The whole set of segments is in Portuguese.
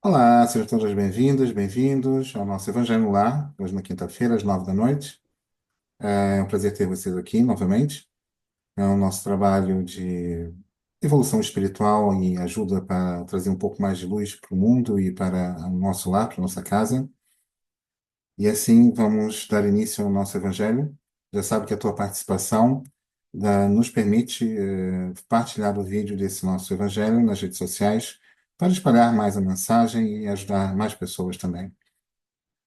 Olá, sejam todas bem-vindas, bem-vindos ao nosso Evangelho no Lar, hoje na quinta-feira, às 9 da noite. É um prazer ter vocês aqui novamente. É o nosso trabalho de evolução espiritual e ajuda para trazer um pouco mais de luz para o mundo e para o nosso lar, para a nossa casa. E assim vamos dar início ao nosso Evangelho. Já sabe que a tua participação nos permite partilhar o vídeo desse nosso Evangelho nas redes sociais para espalhar mais a mensagem e ajudar mais pessoas também.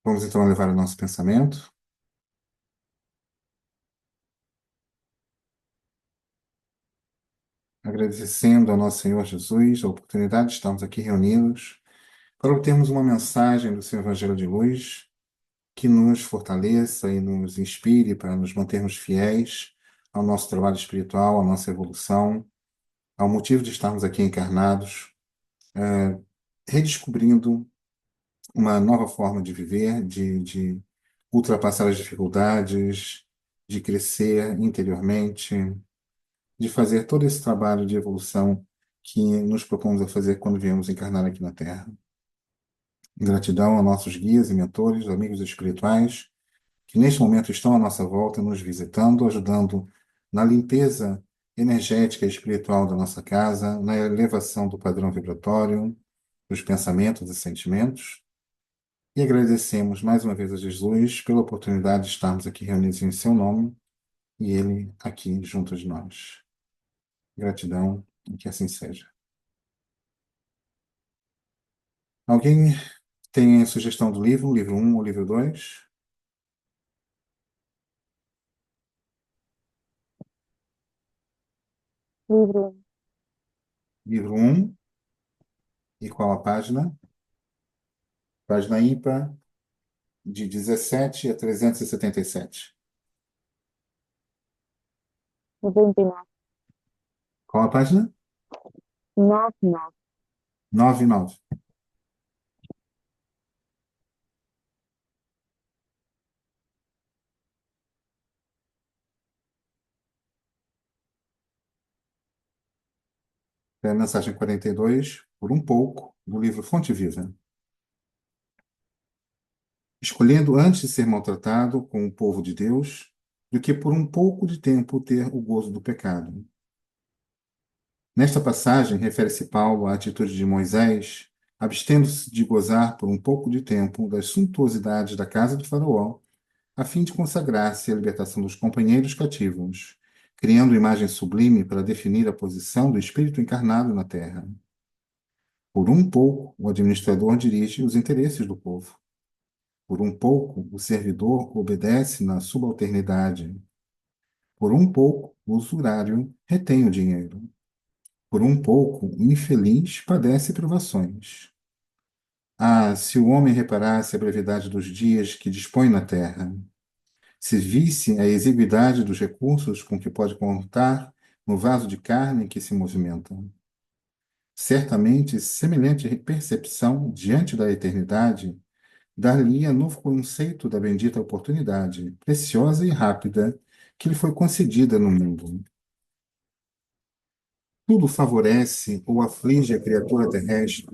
Vamos então levar o nosso pensamento, agradecendo ao nosso Senhor Jesus a oportunidade de estarmos aqui reunidos para obtermos uma mensagem do seu Evangelho de luz que nos fortaleça e nos inspire para nos mantermos fiéis ao nosso trabalho espiritual, à nossa evolução, ao motivo de estarmos aqui encarnados, redescobrindo uma nova forma de viver, de ultrapassar as dificuldades, de crescer interiormente, de fazer todo esse trabalho de evolução que nos propomos a fazer quando viemos encarnar aqui na Terra. Gratidão a nossos guias e mentores, amigos espirituais, que neste momento estão à nossa volta, nos visitando, ajudando na limpeza energética e espiritual da nossa casa, na elevação do padrão vibratório, dos pensamentos e sentimentos. E agradecemos mais uma vez a Jesus pela oportunidade de estarmos aqui reunidos em seu nome e ele aqui junto de nós. Gratidão e que assim seja. Alguém tem sugestão do livro um ou livro 2? Livro Livro um e qual a página? Página ímpar de 17 a 377. 99. Qual a página? 99. 99. É a mensagem 42, por um pouco, do livro Fonte Viva. Escolhendo antes de ser maltratado com o povo de Deus, do que por um pouco de tempo ter o gozo do pecado. Nesta passagem, refere-se Paulo à atitude de Moisés, abstendo-se de gozar por um pouco de tempo das suntuosidades da casa do faraó, a fim de consagrar-se à libertação dos companheiros cativos, criando imagem sublime para definir a posição do espírito encarnado na terra. Por um pouco, o administrador dirige os interesses do povo. Por um pouco, o servidor obedece na subalternidade. Por um pouco, o usurário retém o dinheiro. Por um pouco, o infeliz padece privações. Ah, se o homem reparasse a brevidade dos dias que dispõe na terra, se visse a exiguidade dos recursos com que pode contar no vaso de carne em que se movimenta. Certamente, semelhante percepção diante da eternidade dar-lhe-ia novo conceito da bendita oportunidade, preciosa e rápida, que lhe foi concedida no mundo. Tudo favorece ou aflige a criatura terrestre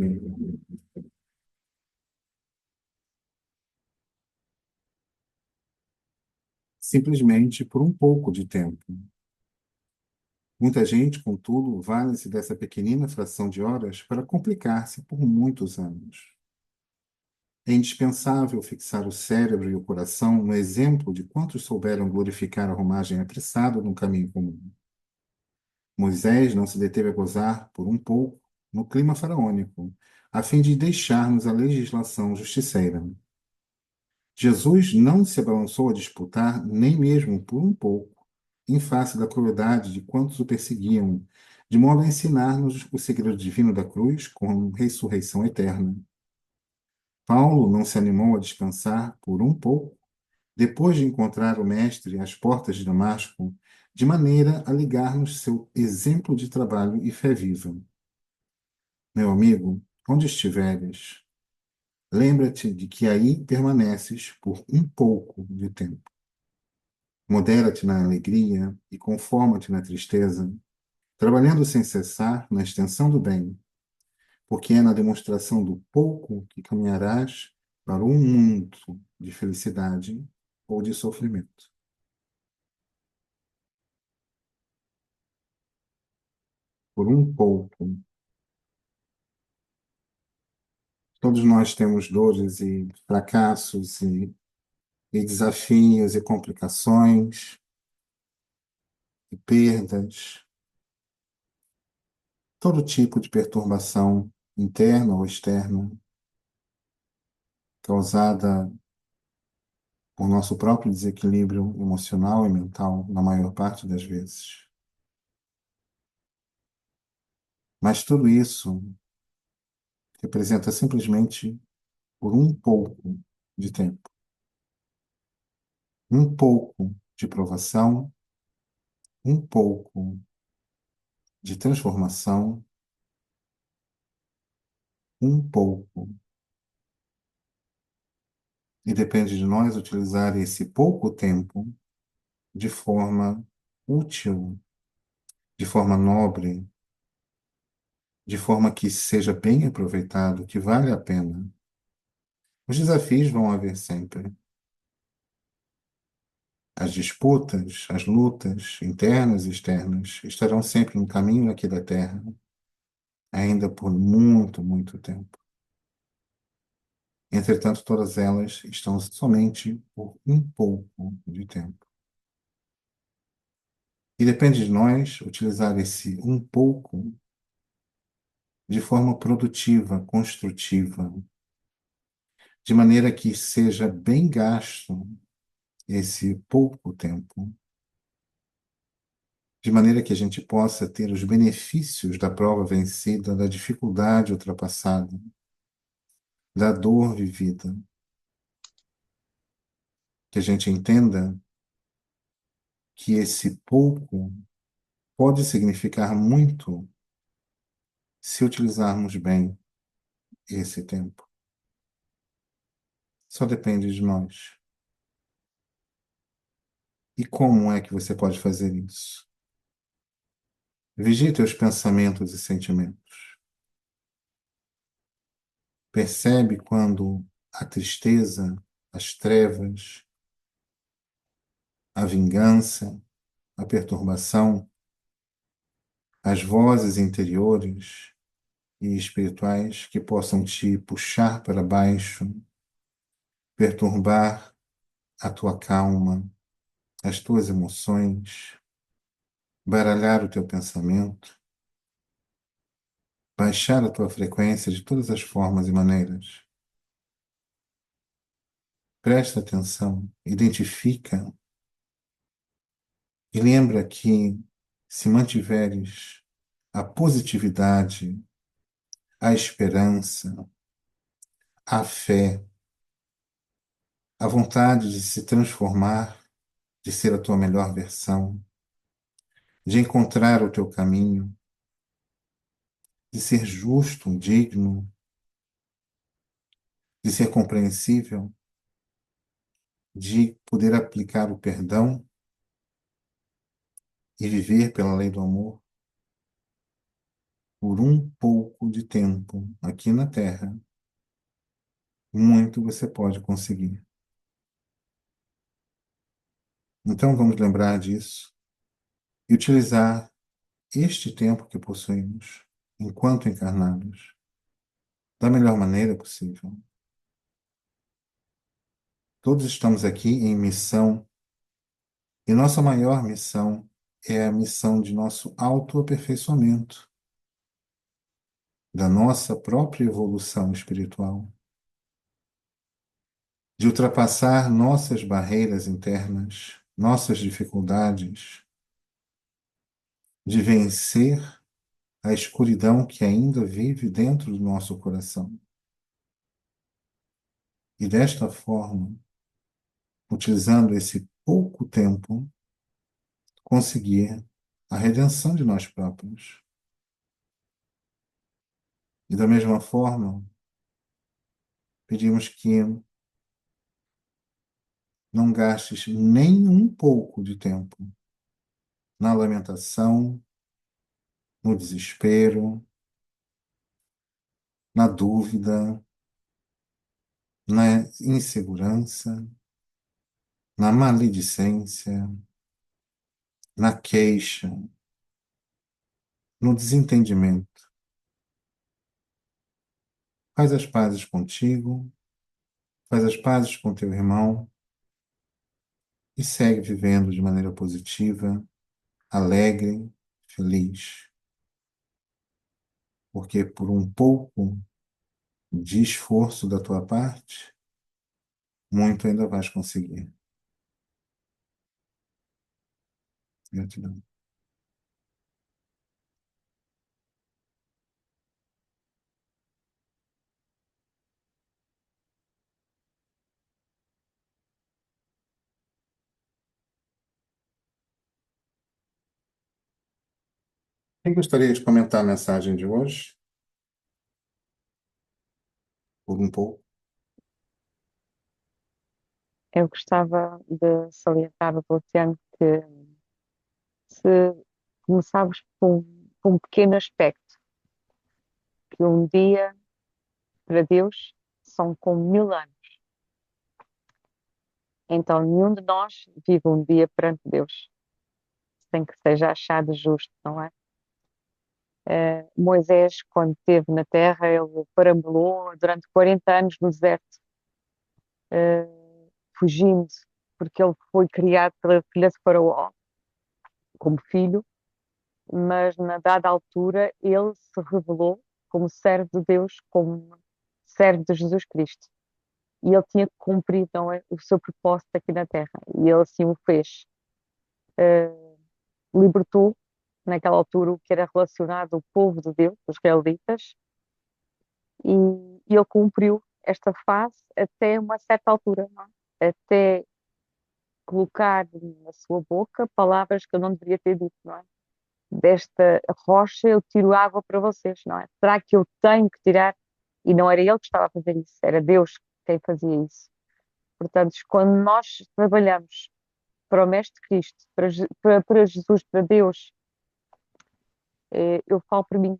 simplesmente por um pouco de tempo. Muita gente, contudo, vale-se dessa pequenina fração de horas para complicar-se por muitos anos. É indispensável fixar o cérebro e o coração no exemplo de quantos souberam glorificar a romagem apressada num caminho comum. Moisés não se deteve a gozar, por um pouco, no clima faraônico, a fim de deixar-nos a legislação justiceira. Jesus não se abalançou a disputar, nem mesmo por um pouco, em face da crueldade de quantos o perseguiam, de modo a ensinar-nos o segredo divino da cruz com ressurreição eterna. Paulo não se animou a descansar por um pouco, depois de encontrar o Mestre às portas de Damasco, de maneira a ligar-nos seu exemplo de trabalho e fé viva. Meu amigo, onde estiveres, lembra-te de que aí permaneces por um pouco de tempo. Modera-te na alegria e conforma-te na tristeza, trabalhando sem cessar na extensão do bem, porque é na demonstração do pouco que caminharás para um mundo de felicidade ou de sofrimento. Por um pouco. Todos nós temos dores e fracassos e desafios e complicações e perdas, todo tipo de perturbação interna ou externa causada por nosso próprio desequilíbrio emocional e mental, na maior parte das vezes. Mas tudo isso representa simplesmente por um pouco de tempo, um pouco de provação, um pouco de transformação, um pouco. E depende de nós utilizar esse pouco tempo de forma útil, de forma nobre, de forma que seja bem aproveitado, que vale a pena. Os desafios vão haver sempre. As disputas, as lutas internas e externas estarão sempre no caminho aqui da Terra, ainda por muito, muito tempo. Entretanto, todas elas estão somente por um pouco de tempo. E depende de nós utilizar esse um pouco de forma produtiva, construtiva, de maneira que seja bem gasto esse pouco tempo, de maneira que a gente possa ter os benefícios da prova vencida, da dificuldade ultrapassada, da dor vivida, que a gente entenda que esse pouco pode significar muito se utilizarmos bem esse tempo. Só depende de nós. E como é que você pode fazer isso? Vigie teus pensamentos e sentimentos. Percebe quando a tristeza, as trevas, a vingança, a perturbação, as vozes interiores e espirituais que possam te puxar para baixo, perturbar a tua calma, as tuas emoções, baralhar o teu pensamento, baixar a tua frequência de todas as formas e maneiras. Presta atenção, identifica e lembra que se mantiveres a positividade, a esperança, a fé, a vontade de se transformar, de ser a tua melhor versão, de encontrar o teu caminho, de ser justo, digno, de ser compreensível, de poder aplicar o perdão e viver pela lei do amor por um pouco de tempo aqui na Terra, muito você pode conseguir. Então vamos lembrar disso e utilizar este tempo que possuímos, enquanto encarnados, da melhor maneira possível. Todos estamos aqui em missão, e nossa maior missão é a missão de nosso autoaperfeiçoamento, da nossa própria evolução espiritual, de ultrapassar nossas barreiras internas, nossas dificuldades, de vencer a escuridão que ainda vive dentro do nosso coração. E desta forma, utilizando esse pouco tempo, conseguir a redenção de nós próprios. E da mesma forma, pedimos que não gastes nem um pouco de tempo na lamentação, no desespero, na dúvida, na insegurança, na maledicência, na queixa, no desentendimento. Faz as pazes contigo, faz as pazes com teu irmão e segue vivendo de maneira positiva, alegre, feliz. Porque por um pouco de esforço da tua parte, muito ainda vais conseguir. Gratidão. Quem gostaria de comentar a mensagem de hoje? Por um pouco. Eu gostava de salientar, Luciano, que se começarmos por um pequeno aspecto, que um dia para Deus são como 1000 anos. Então, nenhum de nós vive um dia perante Deus sem que seja achado justo, não é? Moisés, quando esteve na terra, ele perambulou durante 40 anos no deserto, eh, fugindo, porque ele foi criado pela filha de Faraó como filho, mas na dada altura ele se revelou como servo de Deus, como servo de Jesus Cristo. E ele tinha que cumprir, não é, o seu propósito aqui na terra. E ele assim o fez. Libertou, naquela altura, o que era relacionado ao povo de Deus, os israelitas, e ele cumpriu esta fase até uma certa altura, não é? Até colocar na sua boca palavras que eu não deveria ter dito, não é? Desta rocha eu tiro água para vocês, não é? Será que eu tenho que tirar? E não era ele que estava a fazer isso, era Deus quem fazia isso. Portanto, quando nós trabalhamos para o Mestre Cristo, para Jesus, para Deus, eu falo para mim,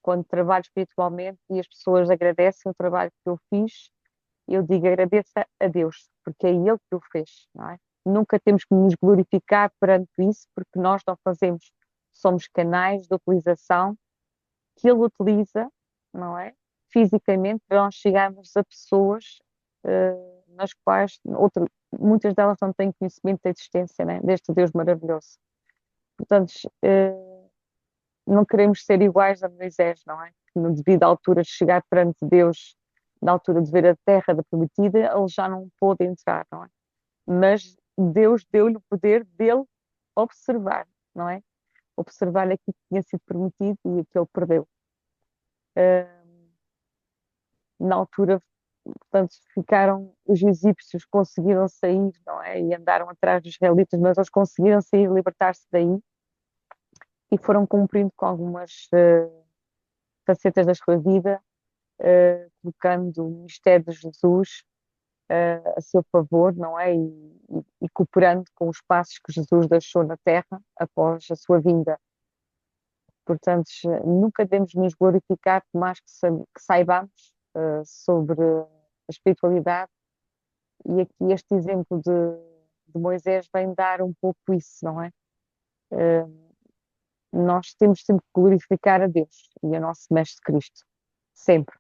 quando trabalho espiritualmente e as pessoas agradecem o trabalho que eu fiz, eu digo agradeça a Deus, porque é Ele que o fez, não é? Nunca temos que nos glorificar perante isso, porque nós não fazemos, somos canais de utilização que Ele utiliza, não é? Fisicamente, para nós chegarmos a pessoas nas quais muitas delas não têm conhecimento da existência, né? Deste Deus maravilhoso. Portanto, não queremos ser iguais a Moisés, não é? Que no devido à altura de chegar perante Deus, na altura de ver a terra da prometida, ele já não pôde entrar, não é? Mas Deus deu-lhe o poder dele observar, não é? Observar aquilo que tinha sido prometido e que ele perdeu. Na altura, portanto, ficaram, os egípcios conseguiram sair, não é? E andaram atrás dos israelitas, mas eles conseguiram sair, libertar-se daí e foram cumprindo com algumas facetas da sua vida, colocando o mistério de Jesus a seu favor, não é? E cooperando com os passos que Jesus deixou na terra após a sua vinda. Portanto, nunca devemos nos glorificar por mais que saibamos sobre a espiritualidade. E aqui este exemplo de Moisés vem dar um pouco isso, não é? Nós temos sempre que glorificar a Deus e a nosso Mestre Cristo, sempre,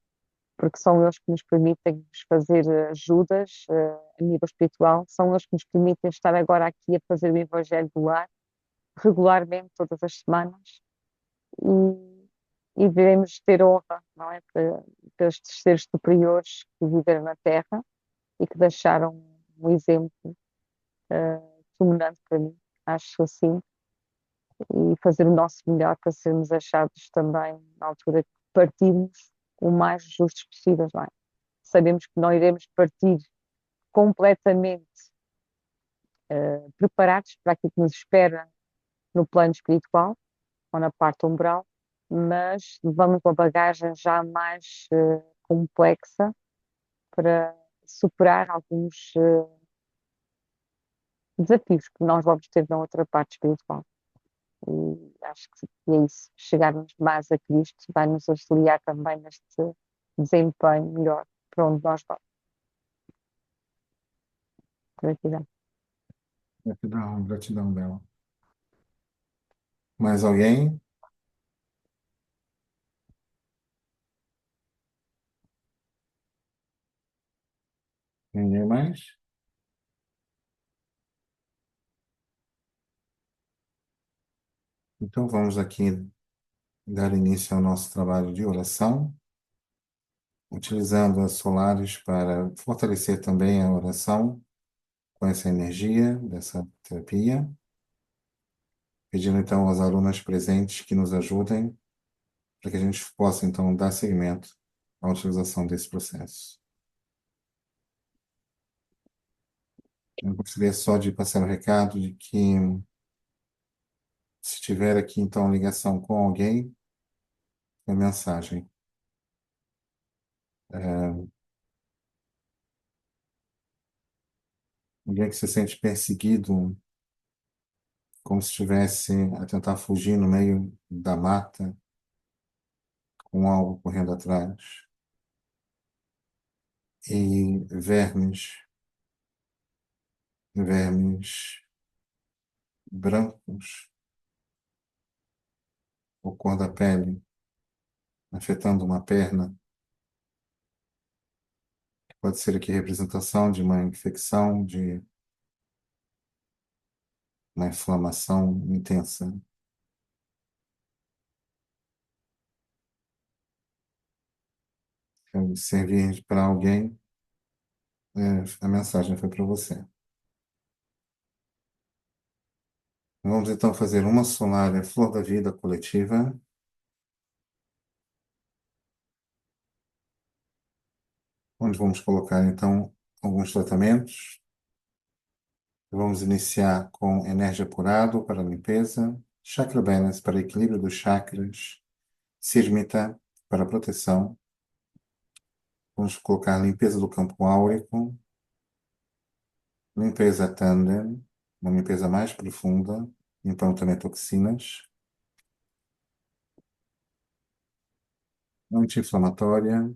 porque são eles que nos permitem nos fazer ajudas a nível espiritual, são eles que nos permitem estar agora aqui a fazer o Evangelho do Lar, regularmente, todas as semanas, e devemos ter honra, não é? Para estes seres superiores que viveram na Terra e que deixaram um exemplo dominante para mim, acho assim, e fazer o nosso melhor para sermos achados também na altura que partirmos o mais justos possíveis, não é? Sabemos que não iremos partir completamente preparados para aquilo que nos espera no plano espiritual ou na parte umbral, mas levamos uma bagagem já mais complexa para superar alguns desafios que nós vamos ter na outra parte espiritual. E acho que é isso. Chegarmos mais a Cristo vai nos auxiliar também desempenho melhor para onde nós vamos. Gratidão. Gratidão, gratidão, Bela. Mais alguém? Ninguém mais? Então vamos aqui dar início ao nosso trabalho de oração, utilizando as solares para fortalecer também a oração com essa energia dessa terapia, pedindo então aos alunos presentes que nos ajudem para que a gente possa então dar seguimento à utilização desse processo. Eu gostaria só de passar o recado de que se tiver aqui então ligação com alguém, a mensagem. Alguém que se sente perseguido, como se estivesse a tentar fugir no meio da mata, com algo correndo atrás. E vermes brancos, ou cor da pele, afetando uma perna, que pode ser aqui representação de uma infecção, de uma inflamação intensa. Servir para alguém, a mensagem foi para você. Vamos então fazer uma solar flor da vida coletiva, onde vamos colocar então alguns tratamentos. Vamos iniciar com energia apurado para limpeza, chakra balance para equilíbrio dos chakras, Sirmita para proteção. Vamos colocar limpeza do campo áurico, limpeza tandem, uma limpeza mais profunda, limpando também toxinas, anti-inflamatória,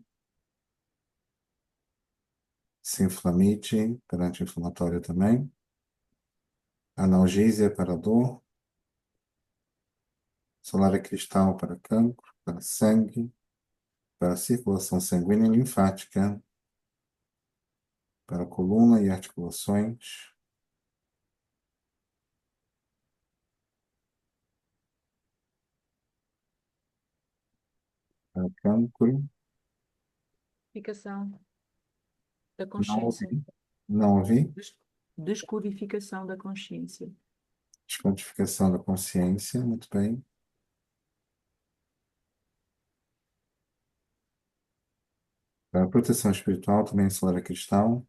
Sinflamite para anti-inflamatória também, analgesia para dor, solar cristal para cancro, para sangue, para circulação sanguínea e linfática, para coluna e articulações, para cancro. Descodificação da Não consciência. ouvi. Não ouvi. Descodificação da consciência. Descodificação da consciência, muito bem. Para proteção espiritual, também solar cristal.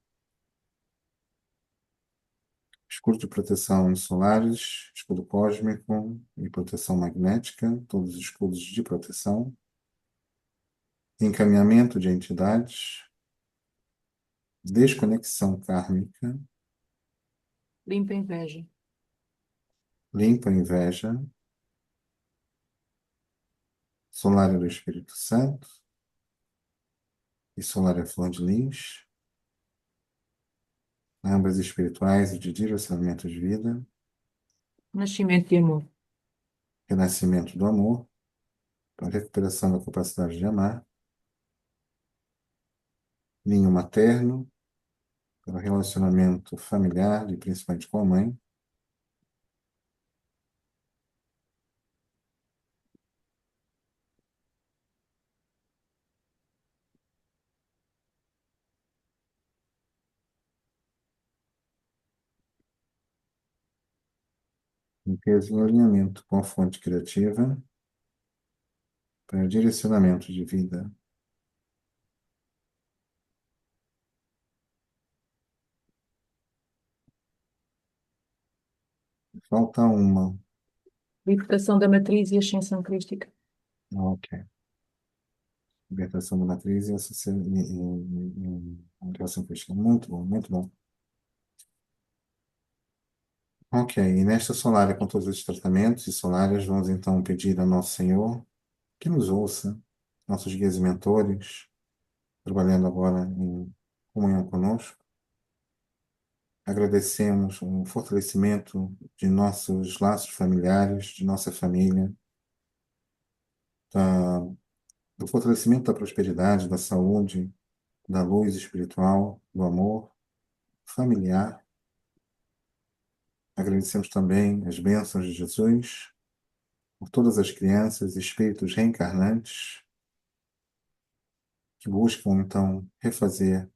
Escudo de proteção solares, escudo cósmico e proteção magnética, todos os escudos de proteção. Encaminhamento de entidades. Desconexão kármica. Limpa a inveja. Limpa a inveja. Solar do Espírito Santo. E solar flor de lis. Ambas espirituais e de direcionamento de vida. Nascimento de amor. Renascimento do amor. Para recuperação da capacidade de amar. Ninho materno. Para relacionamento familiar, e principalmente com a mãe. Limpeza e alinhamento com a fonte criativa. Para direcionamento de vida. Falta uma. Libertação da matriz e ascensão crística. Ok. Libertação da matriz e interação crística. Muito bom, muito bom. Ok, e nesta solária, com todos esses tratamentos e solárias, vamos então pedir ao nosso Senhor que nos ouça, nossos guias e mentores, trabalhando agora em comunhão conosco. Agradecemos o fortalecimento de nossos laços familiares, de nossa família, da, do fortalecimento da prosperidade, da saúde, da luz espiritual, do amor familiar. Agradecemos também as bênçãos de Jesus por todas as crianças e espíritos reencarnantes que buscam, então, refazer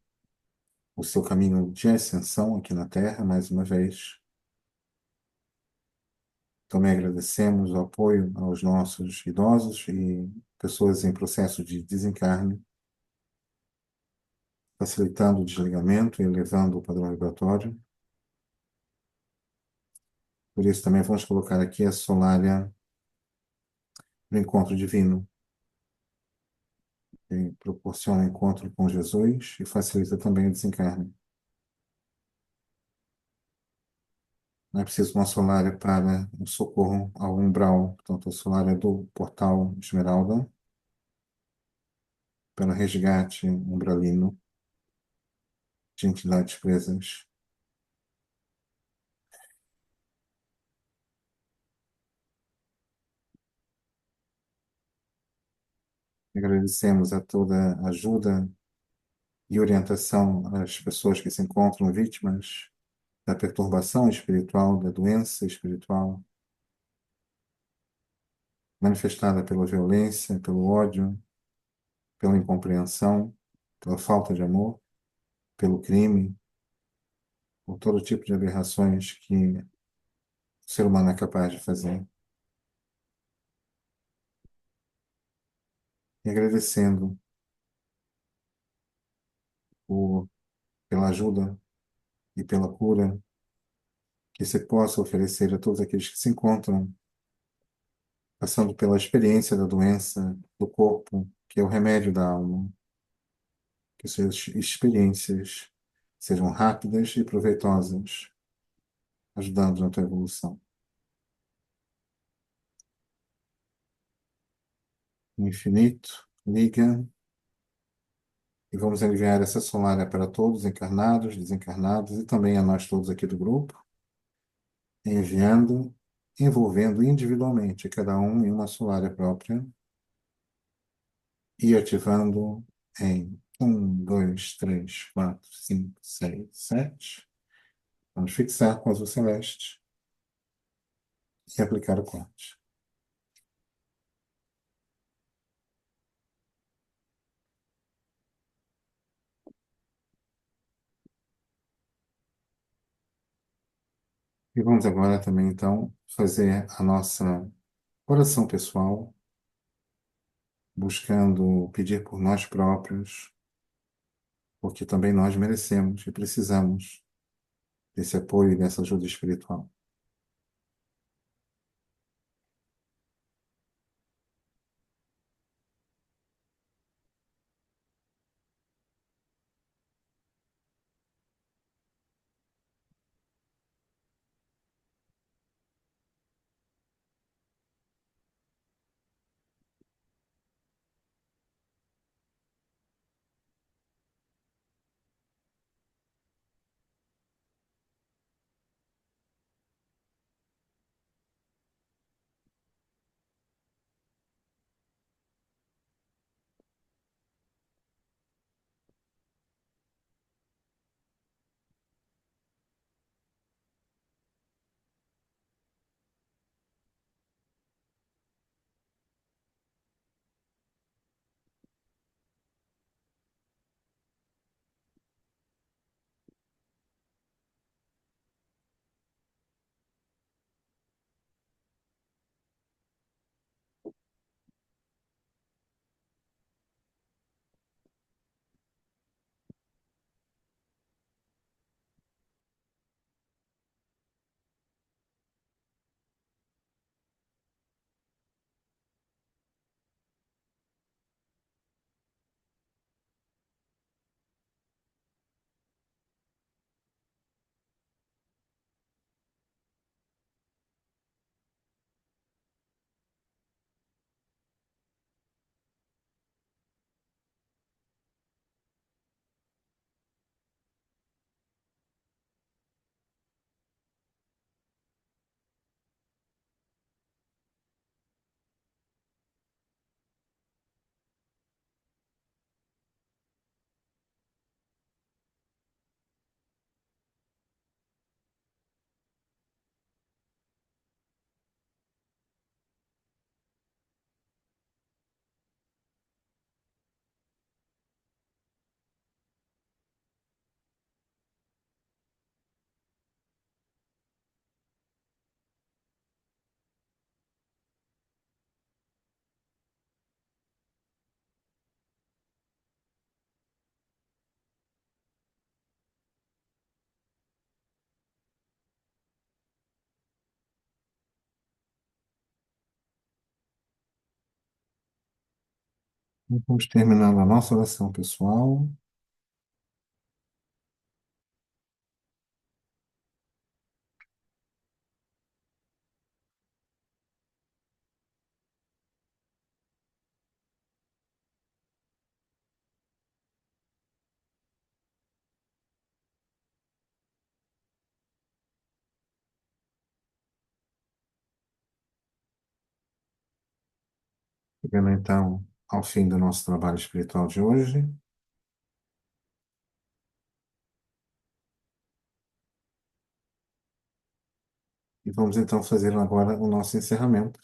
o seu caminho de ascensão aqui na Terra, mais uma vez. Também agradecemos o apoio aos nossos idosos e pessoas em processo de desencarne, facilitando o desligamento e elevando o padrão vibratório. Por isso, também vamos colocar aqui a solária do encontro divino, que proporciona o encontro com Jesus e facilita também o desencarne. Não é preciso uma solária para o socorro ao umbral, portanto, a solária do portal Esmeralda, para o resgate umbralino de entidades presas. Agradecemos a toda a ajuda e orientação às pessoas que se encontram vítimas da perturbação espiritual, da doença espiritual, manifestada pela violência, pelo ódio, pela incompreensão, pela falta de amor, pelo crime, por todo tipo de aberrações que o ser humano é capaz de fazer. E agradecendo pela ajuda e pela cura que se possa oferecer a todos aqueles que se encontram passando pela experiência da doença do corpo, que é o remédio da alma, que suas experiências sejam rápidas e proveitosas, ajudando na tua evolução. O infinito, liga e vamos enviar essa solária para todos, encarnados, desencarnados e também a nós todos aqui do grupo, enviando, envolvendo individualmente cada um em uma solária própria e ativando em 1, 2, 3, 4, 5, 6, 7. Vamos fixar com azul celeste e aplicar o corte. E vamos agora também, então, fazer a nossa oração pessoal, buscando pedir por nós próprios, porque também nós merecemos e precisamos desse apoio e dessa ajuda espiritual. Vamos terminando a nossa oração pessoal. Chegando então ao fim do nosso trabalho espiritual de hoje. E vamos então fazer agora o nosso encerramento.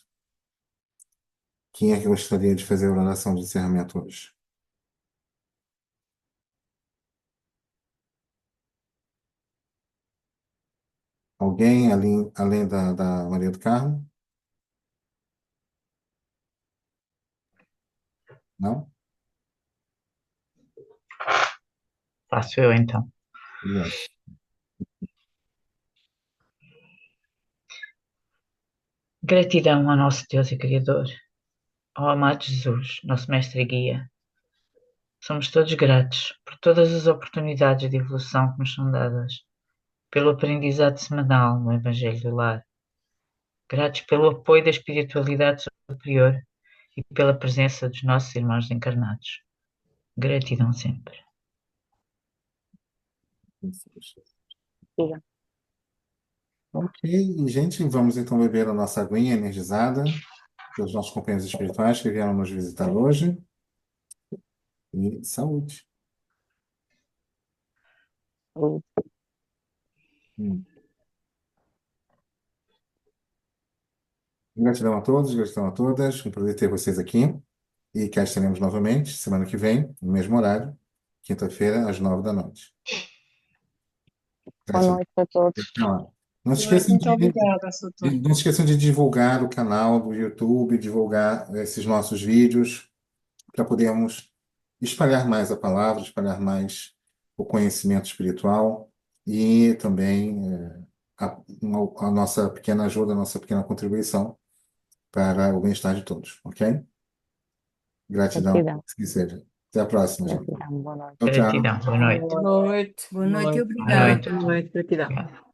Quem é que gostaria de fazer a oração de encerramento hoje? Alguém além da Maria do Carmo? Não? Faço eu então. Obrigado. Gratidão ao nosso Deus e Criador, ao amado Jesus, nosso mestre e guia. Somos todos gratos por todas as oportunidades de evolução que nos são dadas, pelo aprendizado semanal no Evangelho do Lar. Gratos pelo apoio da espiritualidade superior e pela presença dos nossos irmãos encarnados. Gratidão sempre. Diga. Ok, e, gente, vamos então beber a nossa aguinha energizada pelos nossos companheiros espirituais que vieram nos visitar hoje. E saúde. Hum. Gratidão a todos, gratidão a todas. Um prazer ter vocês aqui. E cá estaremos novamente, semana que vem, no mesmo horário, quinta-feira, às 9 da noite. Boa Gratidão. noite a todos. Até lá. Não se Muito, esqueçam muito obrigada, Soutor. não se esqueçam de divulgar o canal do YouTube, divulgar esses nossos vídeos, para podermos espalhar mais a palavra, espalhar mais o conhecimento espiritual e também a nossa pequena ajuda, a nossa pequena contribuição para o bem-estar de todos, ok? Gratidão, Gratidão. que seja. Até a próxima, gente. Gratidão. Boa noite. Tchau, tchau. Gratidão. Boa noite. Boa noite. Boa noite e Boa obrigada. noite. Boa noite. Gratidão. Obrigado.